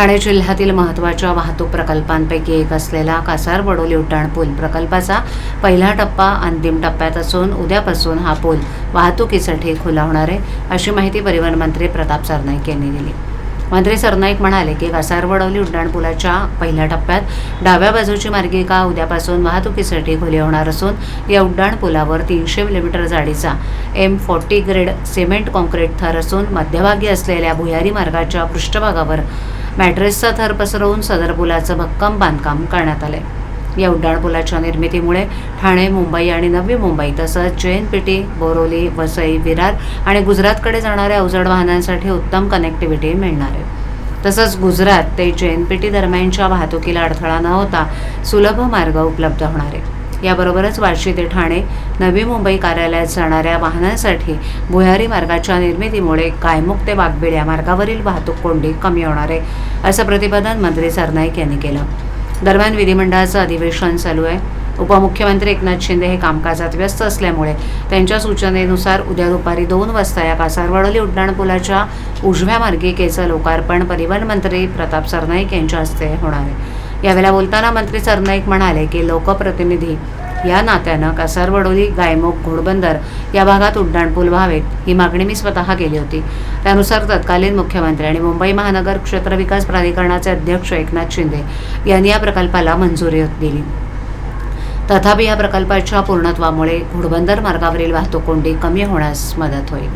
ठाणे जिल्ह्यातील महत्त्वाच्या वाहतूक प्रकल्पांपैकी एक असलेला कासार-बडोली उड्डाणपूल प्रकल्पाचा पहिला टप्पा अंतिम टप्प्यात असून उद्यापासून हा पूल वाहतुकीसाठी खुला होणार आहे, अशी माहिती परिवहन मंत्री प्रताप सरनाईक यांनी दिली. मंत्री सरनाईक म्हणाले की कासार-बडोली उड्डाणपुलाच्या पहिल्या टप्प्यात डाव्या बाजूची मार्गिका उद्यापासून वाहतुकीसाठी खुली होणार असून या उड्डाणपुलावर 300 मिलीमीटर जाडीचा M40 ग्रेड सिमेंट कॉन्क्रीट थर असून मध्यभागी असलेल्या भुयारी मार्गाच्या पृष्ठभागावर मॅट्रेसचा थर पसरवून सदर पुलाचं भक्कम बांधकाम करण्यात आले. या उड्डाणपुलाच्या निर्मितीमुळे ठाणे, मुंबई आणि नवी मुंबई तसंच JNPT, बोरोली, वसई, विरार आणि गुजरातकडे जाणाऱ्या अवजड वाहनांसाठी उत्तम कनेक्टिव्हिटी मिळणार आहे. तसंच गुजरात ते JNPT दरम्यानच्या वाहतुकीला अडथळा न होता सुलभ मार्ग उपलब्ध होणार आहे. याबरोबरच वाशी ते ठाणे, नवी मुंबई कार्यालयात जाणाऱ्या वाहनांसाठी भुयारी मार्गाच्या निर्मितीमुळे गायमुख ते वाघबीड या मार्गावरील वाहतूक कोंडी कमी होणार आहे, असं प्रतिपादन मंत्री सरनाईक यांनी केलं. दरम्यान विधिमंडळाचं अधिवेशन चालू आहे. उपमुख्यमंत्री एकनाथ शिंदे हे कामकाजात व्यस्त असल्यामुळे त्यांच्या सूचनेनुसार उद्या दुपारी 2 वाजता या कासार-बडोली उड्डाणपुलाच्या उजव्या मार्गिकेचं लोकार्पण परिवहन मंत्री प्रताप सरनाईक यांच्या हस्ते होणार आहे. यावेळेला बोलताना मंत्री सरनाईक म्हणाले की लोकप्रतिनिधी या नात्यानं कासार-बडोली, गायमुख, घोडबंदर या भागात उड्डाणपूल व्हावेत, ही मागणी मी स्वतः केली होती. त्यानुसार तत्कालीन मुख्यमंत्री आणि मुंबई महानगर क्षेत्र विकास प्राधिकरणाचे अध्यक्ष एकनाथ शिंदे यांनी या प्रकल्पाला मंजुरी दिली. तथापि या प्रकल्पाच्या पूर्णत्वामुळे घोडबंदर मार्गावरील वाहतूक कोंडी कमी होण्यास मदत होईल.